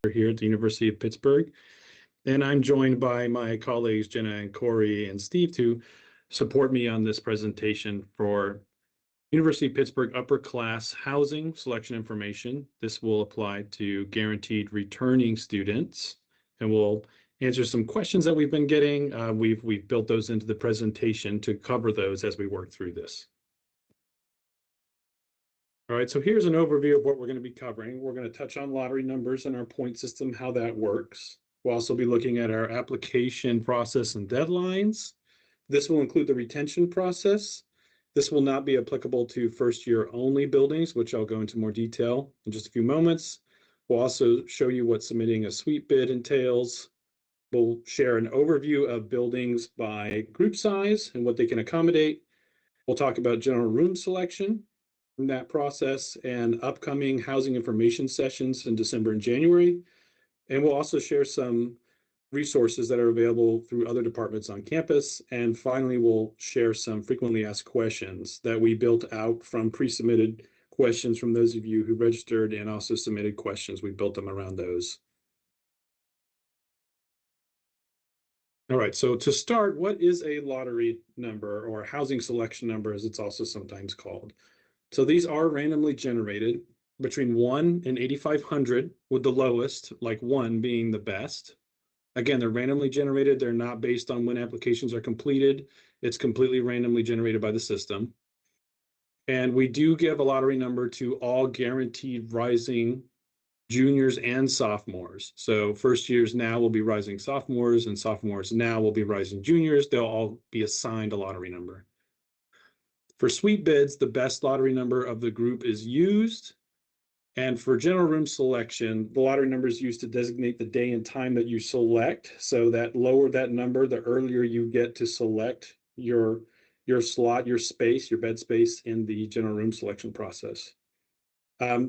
here at the University of Pittsburgh, and I'm joined by my colleagues Jenna and Corey and Steve to support me on this presentation for University of Pittsburgh Upper Class Housing Selection Information. This will apply to guaranteed returning students, and we'll answer some questions that we've been getting. We've built those into the presentation to cover those as we work through this. All right, so here's an overview of what we're going to be covering. We're going to touch on lottery numbers and our point system, how that works. We'll also be looking at our application process and deadlines. This will include the retention process. This will not be applicable to first year only buildings, which I'll go into more detail in just a few moments. We'll also show you what submitting a sweep bid entails. We'll share an overview of buildings by group size and what they can accommodate. We'll talk about general room selection in that process and upcoming housing information sessions in December and January. And we'll also share some resources that are available through other departments on campus. And finally, we'll share some frequently asked questions that we built out from pre-submitted questions from those of you who registered and also submitted questions. We built them around those. All right, so to start, what is a lottery number or housing selection number, as it's also sometimes called? So these are randomly generated between 1 and 8,500, with the lowest, like 1 being the best. Again, they're randomly generated. They're not based on when applications are completed. It's completely randomly generated by the system. And we do give a lottery number to all guaranteed rising juniors and sophomores. So first years now will be rising sophomores, and sophomores now will be rising juniors. They'll all be assigned a lottery number. For sweep bids, the best lottery number of the group is used. And for general room selection, the lottery number is used to designate the day and time that you select. So that lower that number, the earlier you get to select your slot, your space, your bed space in the general room selection process.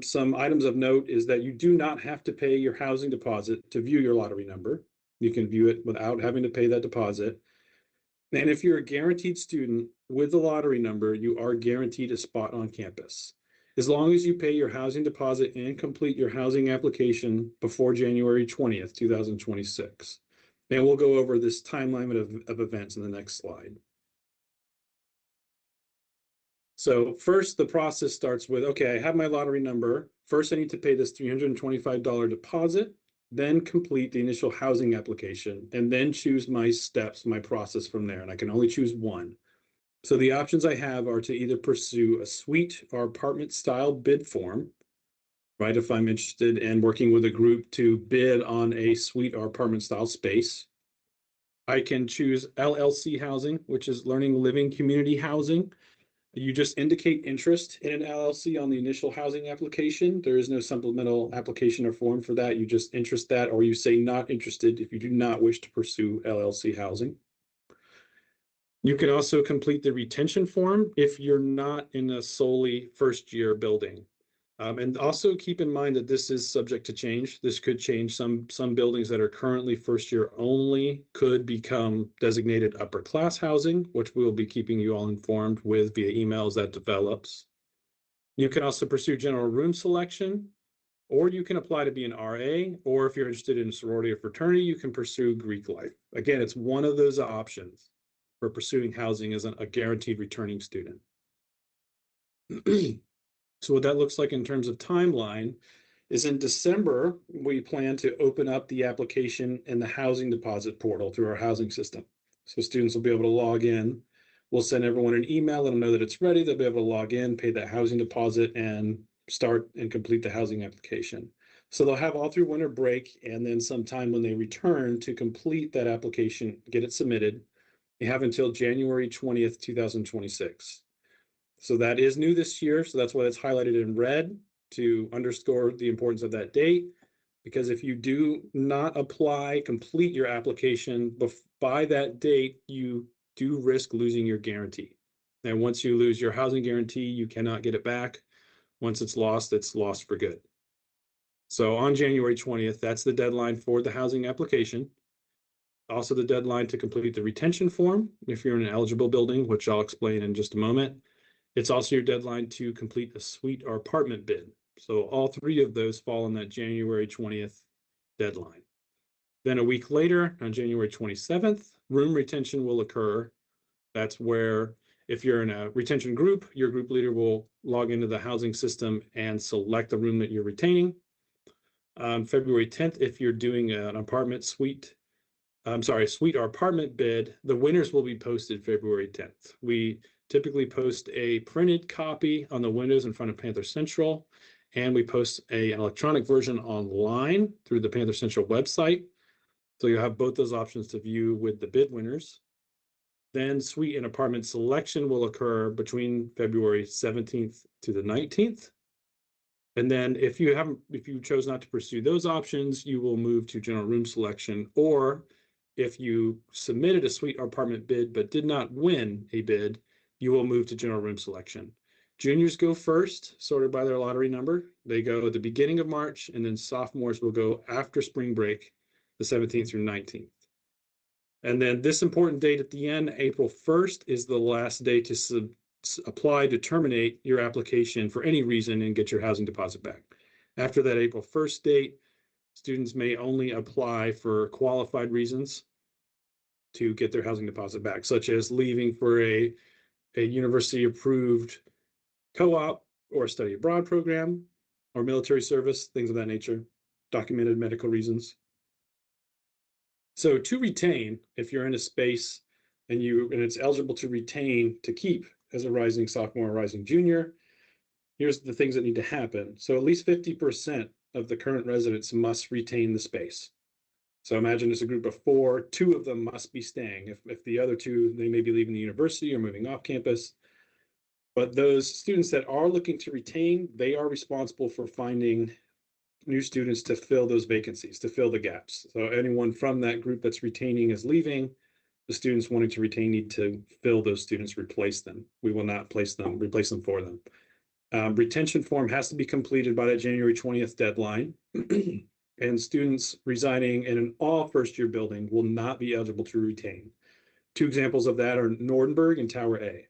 Some items of note is that you do not have to pay your housing deposit to view your lottery number. You can view it without having to pay that deposit. And if you're a guaranteed student with the lottery number, you are guaranteed a spot on campus, as long as you pay your housing deposit and complete your housing application before January 20th, 2026. And we'll go over this time limit of events in the next slide. So first, the process starts with, okay, I have my lottery number. First, I need to pay this $325 deposit, then complete the initial housing application, and then choose my steps, my process from there. And I can only choose one. So the options I have are to either pursue a suite or apartment style bid form, right? If I'm interested in working with a group to bid on a suite or apartment style space. I can choose LLC housing, which is learning living community housing. You just indicate interest in an LLC on the initial housing application. There is no supplemental application or form for that. You just interest that, or you say not interested if you do not wish to pursue LLC housing. You can also complete the retention form if you're not in a solely first year building. And also keep in mind that this is subject to change. This could change. Some buildings that are currently first year only could become designated upper class housing, which we'll be keeping you all informed with via emails that develops. You can also pursue general room selection, or you can apply to be an RA, or if you're interested in sorority or fraternity, you can pursue Greek life. Again, it's one of those options for pursuing housing as a guaranteed returning student. So what that looks like in terms of timeline is in December, we plan to open up the application in the housing deposit portal through our housing system. So students will be able to log in. We'll send everyone an email, let them know that it's ready. They'll be able to log in, pay that housing deposit, and start and complete the housing application. So they'll have all through winter break and then some time when they return to complete that application, get it submitted. They have until January 20th, 2026. So that is new this year. So that's why it's highlighted in red to underscore the importance of that date. Because if you do not apply, complete your application by that date, you do risk losing your guarantee. And once you lose your housing guarantee, you cannot get it back. Once it's lost for good. So on January 20th, that's the deadline for the housing application. Also the deadline to complete the retention form if you're in an eligible building, which I'll explain in just a moment. It's also your deadline to complete a suite or apartment bid. So all three of those fall on that January 20th deadline. Then a week later, on January 27th, room retention will occur. That's where, if you're in a retention group, your group leader will log into the housing system and select the room that you're retaining. On February 10th, if you're doing an apartment suite or apartment bid, the winners will be posted February 10th. We typically post a printed copy on the windows in front of Panther Central, and we post an electronic version online through the Panther Central website. So you'll have both those options to view with the bid winners. Then suite and apartment selection will occur between February 17th to the 19th. And then if you chose not to pursue those options, you will move to general room selection. Or if you submitted a suite or apartment bid but did not win a bid, you will move to general room selection. Juniors go first, sorted by their lottery number. They go at the beginning of March, and then sophomores will go after spring break, the 17th through 19th. And then this important date at the end, April 1st, is the last day to apply to terminate your application for any reason and get your housing deposit back. After that April 1st date, students may only apply for qualified reasons to get their housing deposit back, such as leaving for a university-approved co-op or a study abroad program or military service, things of that nature, documented medical reasons. So to retain, if you're in a space and it's eligible to retain to keep as a rising sophomore or rising junior, here's the things that need to happen. So at least 50% of the current residents must retain the space. So imagine it's a group of 4, 2 of them must be staying. If the other 2, they may be leaving the university or moving off campus. But those students that are looking to retain, they are responsible for finding new students to fill those vacancies, to fill the gaps. So anyone from that group that's retaining is leaving. The students wanting to retain need to fill those students, replace them. We will not replace them for them. Retention form has to be completed by that January 20th deadline. And students residing in an all first year building will not be eligible to retain. 2 examples of that are Nordenberg and Tower A.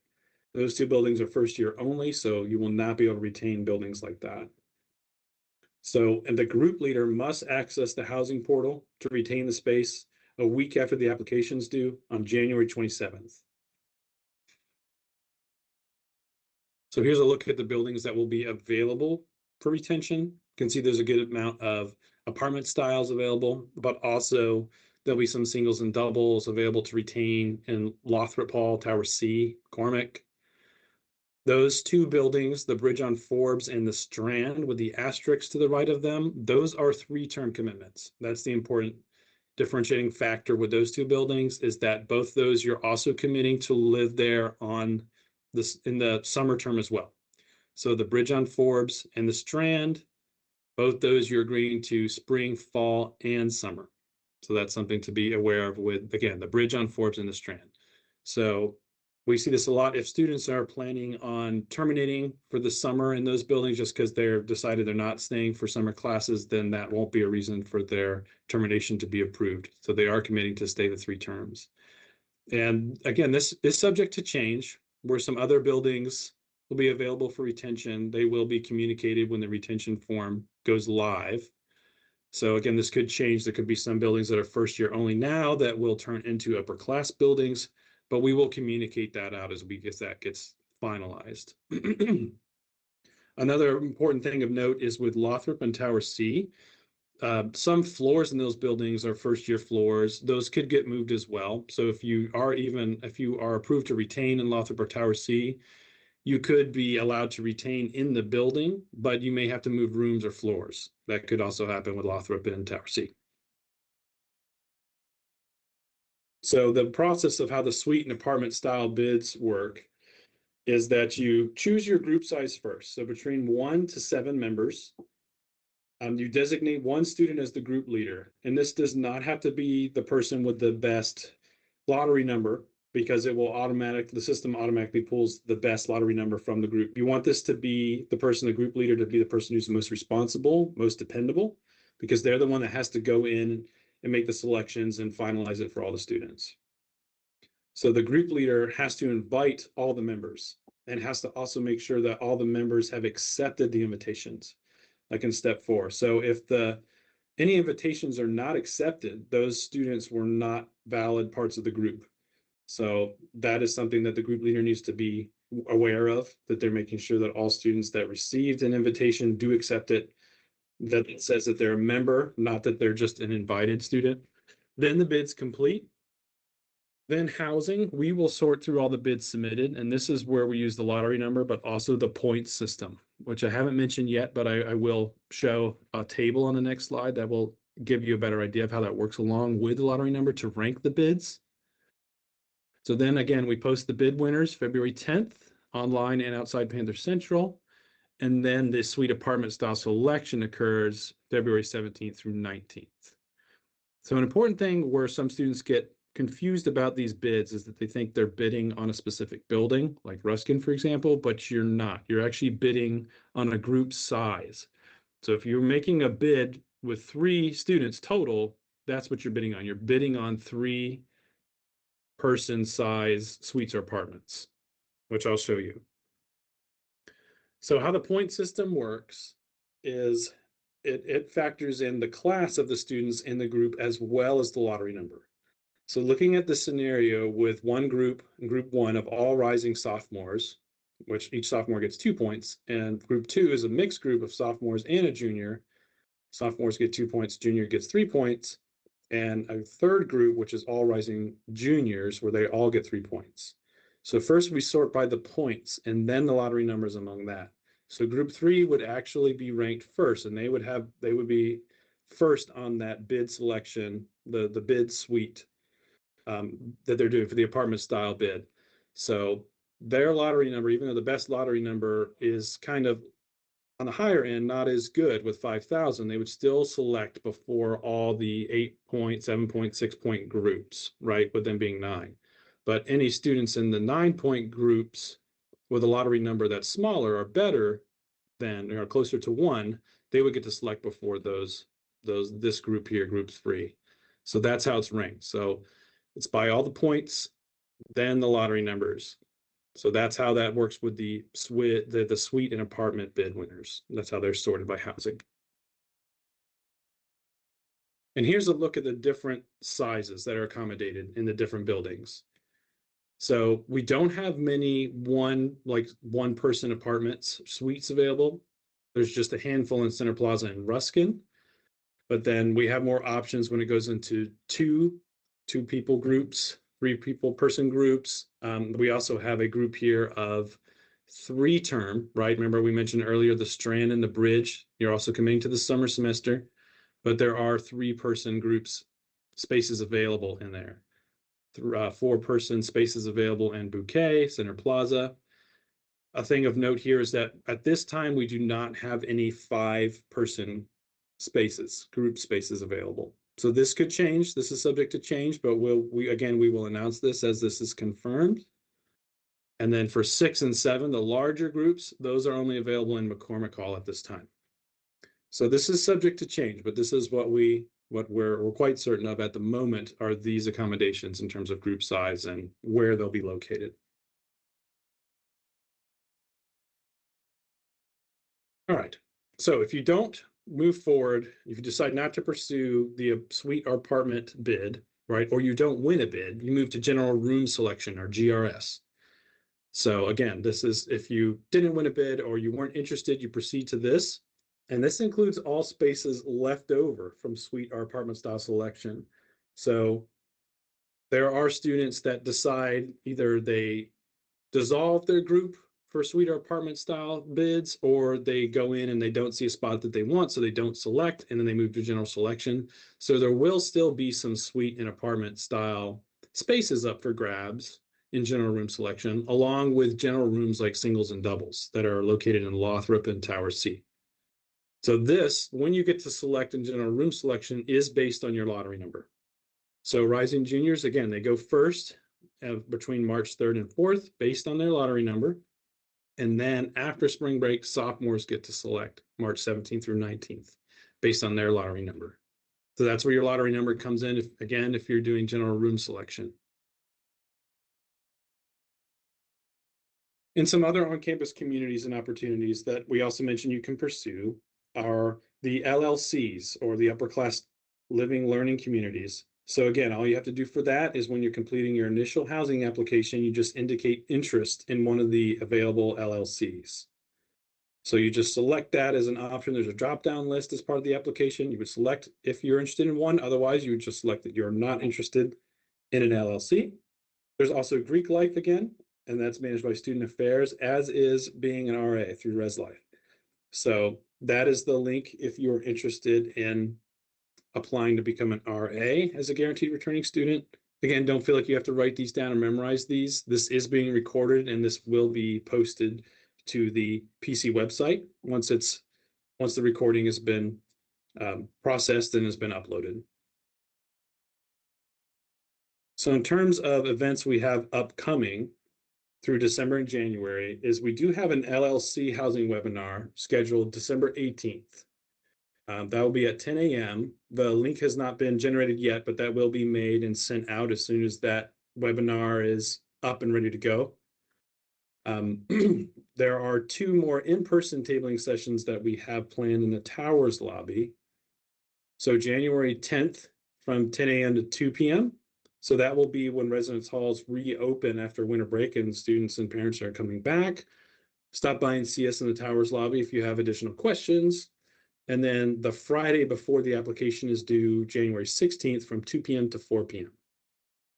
Those 2 buildings are first year only, so you will not be able to retain buildings like that. So, and the group leader must access the housing portal to retain the space a week after the application's due on January 27th. So here's a look at the buildings that will be available for retention. You can see there's a good amount of apartment styles available, but also there'll be some singles and doubles available to retain in Lothrop Hall, Tower C, Cormac. Those 2 buildings, the Bridge on Forbes and the Strand with the asterisks to the right of them, those are 3-term commitments. That's the important differentiating factor with those 2 buildings, is that both those you're also committing to live there on this in the summer term as well. So the Bridge on Forbes and the Strand, both those you're agreeing to spring, fall, and summer. So that's something to be aware of with, again, the Bridge on Forbes and the Strand. So we see this a lot. If students are planning on terminating for the summer in those buildings just because they're decided they're not staying for summer classes, then that won't be a reason for their termination to be approved. So they are committing to stay the 3 terms. And again, this is subject to change, where some other buildings will be available for retention. They will be communicated when the retention form goes live. So again, this could change. There could be some buildings that are first year only now that will turn into upper class buildings, but we will communicate that out as that gets finalized. Another important thing of note is with Lothrop and Tower C, some floors in those buildings are first year floors. Those could get moved as well. So if you are approved to retain in Lothrop or Tower C, you could be allowed to retain in the building, but you may have to move rooms or floors. That could also happen with Lothrop and Tower C. So the process of how the suite and apartment style bids work is that you choose your group size first. So between 1 to 7 members, you designate 1 student as the group leader. And this does not have to be the person with the best lottery number, because the system automatically pulls the best lottery number from the group. You want this to be the group leader to be the person who's the most responsible, most dependable, because they're the one that has to go in and make the selections and finalize it for all the students. So the group leader has to invite all the members and has to also make sure that all the members have accepted the invitations, like in step 4. So if the Any invitations are not accepted, those students were not valid parts of the group. So that is something that the group leader needs to be aware of, that they're making sure that all students that received an invitation do accept it, that it says that they're a member, not that they're just an invited student. Then the bid's complete. Then housing, we will sort through all the bids submitted, and this is where we use the lottery number, but also the points system, which I haven't mentioned yet, but I will show a table on the next slide that will give you a better idea of how that works along with the lottery number to rank the bids. So then again, we post the bid winners February 10th online and outside Panther Central. And then the suite apartment style selection occurs February 17th through 19th. So an important thing where some students get confused about these bids is that they think they're bidding on a specific building, like Ruskin, for example, but you're not. You're actually bidding on a group size. So if you're making a bid with 3 students total, that's what you're bidding on. You're bidding on 3 person size suites or apartments, which I'll show you. So how the point system works is it factors in the class of the students in the group as well as the lottery number. So looking at the scenario with one group, group 1 of all rising sophomores, which each sophomore gets 2 points, and group 2 is a mixed group of sophomores and a junior. Sophomores get 2 points, junior gets 3 points, and a third group, which is all rising juniors, where they all get 3 points. So first we sort by the points and then the lottery numbers among that. So group 3 would actually be ranked first, and they would be first on that bid selection, the bid suite that they're doing for the apartment style bid. So their lottery number, even though the best lottery number is kind of on the higher end, not as good with 5,000, they would still select before all the 8-point, 7-point, 6-point groups, right? With them being 9. But any students in the 9-point groups with a lottery number that's smaller or better than, or closer to 1, they would get to select before this group here, group 3. So that's how it's ranked. So it's by all the points, then the lottery numbers. So that's how that works with the suite and apartment bid winners. That's how they're sorted by housing. And here's a look at the different sizes that are accommodated in the different buildings. So we don't have many one person apartments, suites available. There's just a handful in Center Plaza and Ruskin. But then we have more options when it goes into two people groups, 3 person groups. We also have a group here of 3 term, right? Remember we mentioned earlier the Strand and the Bridge. You're also coming to the summer semester, but there are 3 person groups spaces available in there. 4 person spaces available in Bouquet, Center Plaza. A thing of note here is that at this time, we do not have any 5 person spaces, group spaces available. So this could change. This is subject to change, but we will announce this as this is confirmed. And then for 6 and 7, the larger groups, those are only available in McCormick Hall at this time. So this is subject to change, but this is what we're quite certain of at the moment are these accommodations in terms of group size and where they'll be located. All right. So if you don't move forward, if you decide not to pursue the suite or apartment bid, right, or you don't win a bid, you move to general room selection or GRS. So again, this is if you didn't win a bid or you weren't interested, you proceed to this. And this includes all spaces left over from suite or apartment style selection. So there are students that decide either they dissolve their group for suite or apartment style bids, or they go in and they don't see a spot that they want, so they don't select, and then they move to general selection. So there will still be some suite and apartment style spaces up for grabs in general room selection, along with general rooms like singles and doubles that are located in Lothrop and Tower C. So this, when you get to select in general room selection, is based on your lottery number. So rising juniors, again, they go first between March 3rd and 4th based on their lottery number. And then after spring break, sophomores get to select March 17th through 19th based on their lottery number. So that's where your lottery number comes in, if you're doing general room selection. And some other on-campus communities and opportunities that we also mentioned you can pursue are the LLCs, or the upper class living learning communities. So again, all you have to do for that is when you're completing your initial housing application, you just indicate interest in one of the available LLCs. So you just select that as an option. There's a drop-down list as part of the application. You would select if you're interested in one. Otherwise, you would just select that you're not interested in an LLC. There's also Greek Life again, and that's managed by Student Affairs, as is being an RA through Res Life. So that is the link if you're interested in applying to become an RA as a guaranteed returning student. Again, don't feel like you have to write these down and memorize these. This is being recorded and this will be posted to the PC website once the recording has been processed and has been uploaded. So in terms of events we have upcoming through December and January is we do have an LLC housing webinar scheduled December 18th. That will be at 10 a.m. The link has not been generated yet, but that will be made and sent out as soon as that webinar is up and ready to go. There are 2 more in-person tabling sessions that we have planned in the Towers lobby. So January 10th from 10 a.m. to 2 p.m. So that will be when residence halls reopen after winter break and students and parents are coming back. Stop by and see us in the Towers lobby if you have additional questions. And then the Friday before the application is due, January 16th from 2 p.m. to 4 p.m.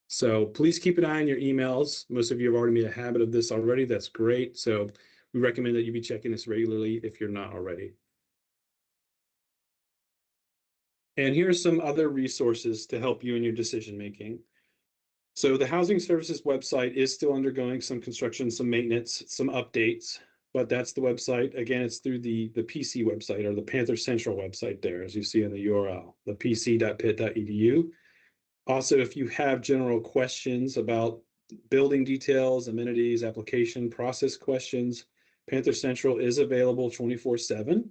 So please keep an eye on your emails. Most of you have already made a habit of this already. That's great. So we recommend that you be checking this regularly if you're not already. And here are some other resources to help you in your decision making. So the Housing Services website is still undergoing some construction, some maintenance, some updates, but that's the website. Again, it's through the PC website, or the Panther Central website there, as you see in the URL, the pc.pitt.edu. Also, if you have general questions about building details, amenities, application process questions, Panther Central is available 24/7.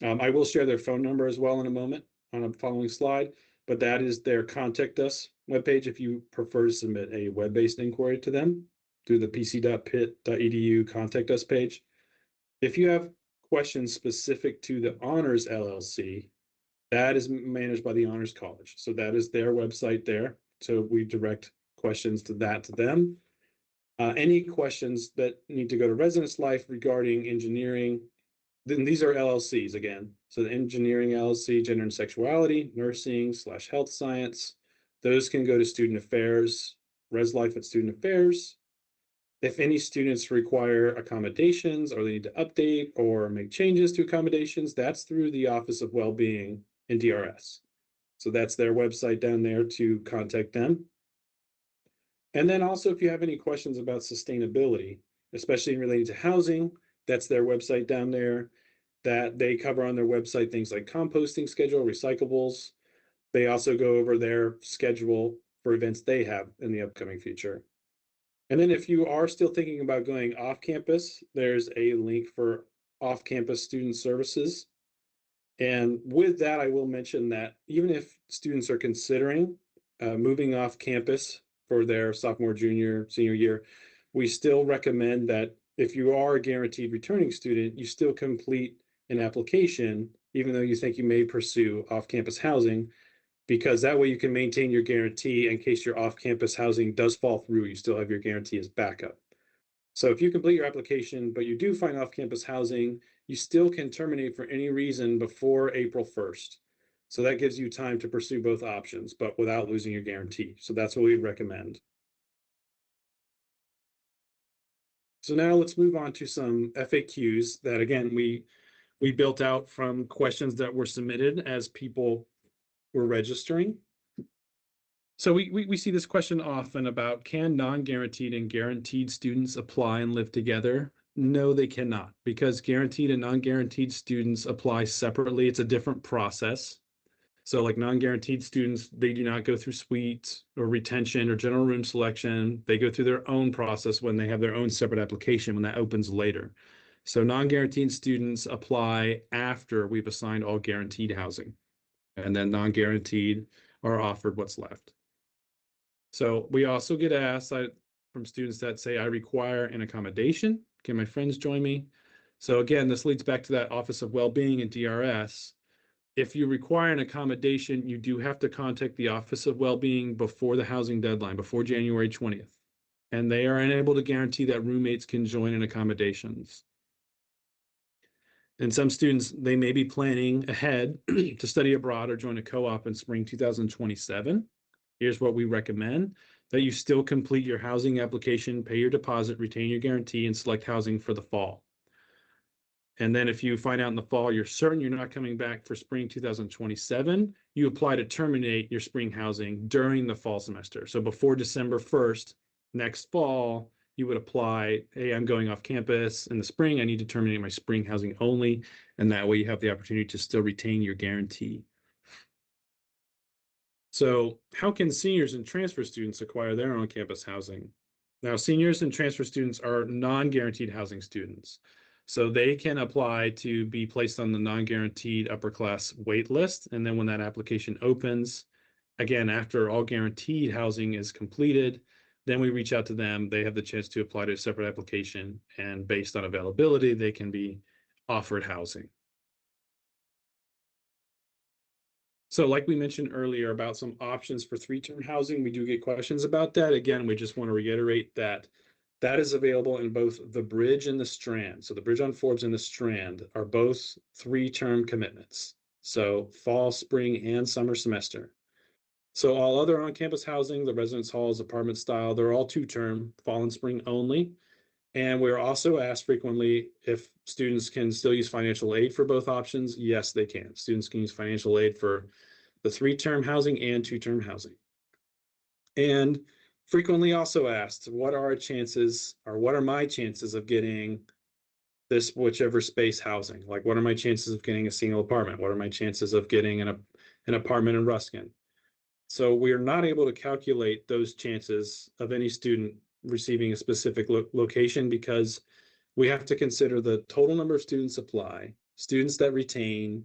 I will share their phone number as well in a moment on a following slide, but that is their contact us webpage if you prefer to submit a web-based inquiry to them through the pc.pitt.edu contact us page. If you have questions specific to the Honors LLC, that is managed by the Honors College. So that is their website there. So we direct questions to them. Any questions that need to go to Residence Life regarding engineering, then these are LLCs again. So the engineering LLC, gender and sexuality, nursing / health science, those can go to Student Affairs, Res Life at Student Affairs. If any students require accommodations or they need to update or make changes to accommodations, that's through the Office of Wellbeing in DRS. So that's their website down there to contact them. And then also if you have any questions about sustainability, especially related to housing, that's their website down there that they cover on their website, things like composting schedule, recyclables. They also go over their schedule for events they have in the upcoming future. And then if you are still thinking about going off campus, there's a link for off-campus student services. And with that, I will mention that even if students are considering moving off campus for their sophomore, junior, senior year, we still recommend that if you are a guaranteed returning student, you still complete an application, even though you think you may pursue off-campus housing, because that way you can maintain your guarantee in case your off-campus housing does fall through, you still have your guarantee as backup. So if you complete your application, but you do find off-campus housing, you still can terminate for any reason before April 1st. So that gives you time to pursue both options, but without losing your guarantee. So that's what we recommend. So now let's move on to some FAQs that, again, we built out from questions that were submitted as people were registering. So we see this question often about, can non-guaranteed and guaranteed students apply and live together? No, they cannot, because guaranteed and non-guaranteed students apply separately. It's a different process. So like non-guaranteed students, they do not go through suites or retention or general room selection. They go through their own process when they have their own separate application when that opens later. So non-guaranteed students apply after we've assigned all guaranteed housing, and then non-guaranteed are offered what's left. So we also get asked from students that say, I require an accommodation. Can my friends join me? So again, this leads back to that Office of Wellbeing and DRS. If you require an accommodation, you do have to contact the Office of Wellbeing before the housing deadline, before January 20th. And they are unable to guarantee that roommates can join in accommodations. And some students, they may be planning ahead to study abroad or join a co-op in spring 2027. Here's what we recommend: that you still complete your housing application, pay your deposit, retain your guarantee, and select housing for the fall. And then if you find out in the fall you're certain you're not coming back for spring 2027, you apply to terminate your spring housing during the fall semester. So before December 1st, next fall, you would apply, hey, I'm going off campus in the spring. I need to terminate my spring housing only. And that way you have the opportunity to still retain your guarantee. So how can seniors and transfer students acquire their own campus housing? Now, seniors and transfer students are non-guaranteed housing students. So they can apply to be placed on the non-guaranteed upper class wait list. And then when that application opens, again, after all guaranteed housing is completed, then we reach out to them. They have the chance to apply to a separate application. And based on availability, they can be offered housing. So like we mentioned earlier about some options for three-term housing, we do get questions about that. Again, we just want to reiterate that that is available in both the Bridge and the Strand. So the Bridge on Forbes and the Strand are both three-term commitments. So fall, spring, and summer semester. So all other on-campus housing, the residence halls, apartment style, they're all two-term, fall and spring only. And we're also asked frequently if students can still use financial aid for both options. Yes, they can. Students can use financial aid for the three-term housing and two-term housing. And frequently also asked, what are our chances, or what are my chances of getting this whichever space housing? Like, what are my chances of getting a single apartment? What are my chances of getting an apartment in Ruskin? So we are not able to calculate those chances of any student receiving a specific location because we have to consider the total number of students apply, students that retain.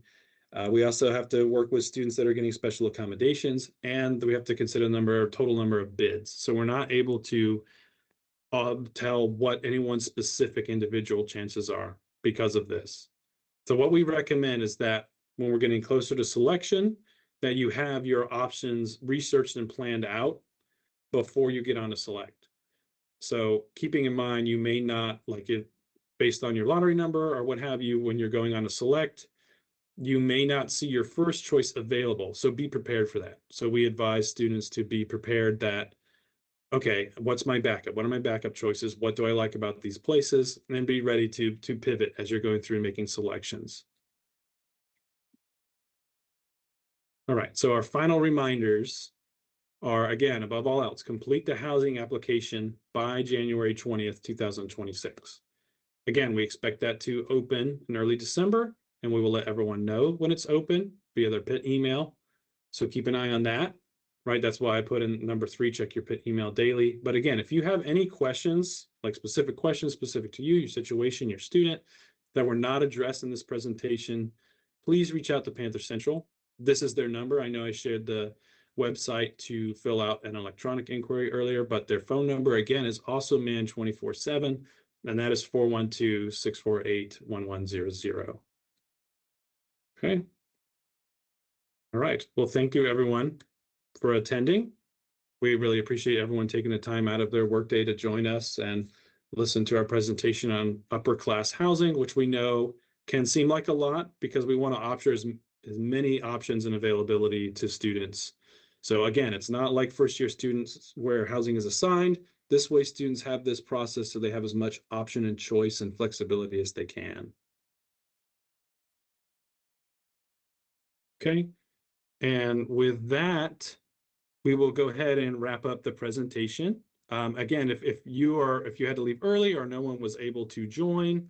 We also have to work with students that are getting special accommodations, and we have to consider the total number of bids. So we're not able to tell what anyone's specific individual chances are because of this. So what we recommend is that when we're getting closer to selection, that you have your options researched and planned out before you get on to select. So keeping in mind, you may not like it based on your lottery number or what have you, when you're going on to select, you may not see your first choice available. So be prepared for that. So we advise students to be prepared that, okay, what's my backup? What are my backup choices? What do I like about these places? And then be ready to pivot as you're going through and making selections. All right, so our final reminders are, again, above all else, complete the housing application by January 20th, 2026. Again, we expect that to open in early December, and we will let everyone know when it's open via their PIT email. So keep an eye on that, right? That's why I put in number 3, check your PIT email daily. But again, if you have any questions, like specific questions specific to you, your situation, your student, that were not addressed in this presentation, please reach out to Panther Central. This is their number. I know I shared the website to fill out an electronic inquiry earlier, but their phone number, again, is also manned 24/7, and that is 412-648-1100. Okay. All right. Well, thank you, everyone, for attending. We really appreciate everyone taking the time out of their workday to join us and listen to our presentation on upper class housing, which we know can seem like a lot because we want to offer as many options and availability to students. So again, it's not like first-year students where housing is assigned. This way, students have this process so they have as much option and choice and flexibility as they can. Okay, and with that, we will go ahead and wrap up the presentation. Again, if you had to leave early or no one was able to join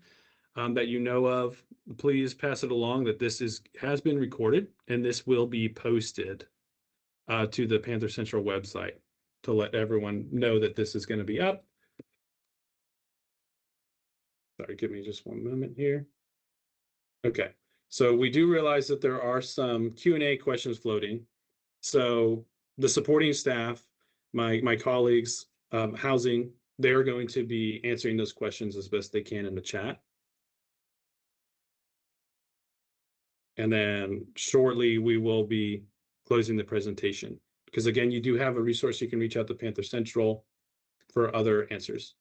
that you know of, please pass it along that this has been recorded and this will be posted to the Panther Central website to let everyone know that this is going to be up. Sorry, give me just one moment here. Okay, so we do realize that there are some Q&A questions floating. So the supporting staff, my colleagues, housing, they're going to be answering those questions as best they can in the chat. And then shortly we will be closing the presentation. Because again, you do have a resource. You can reach out to Panther Central for other answers.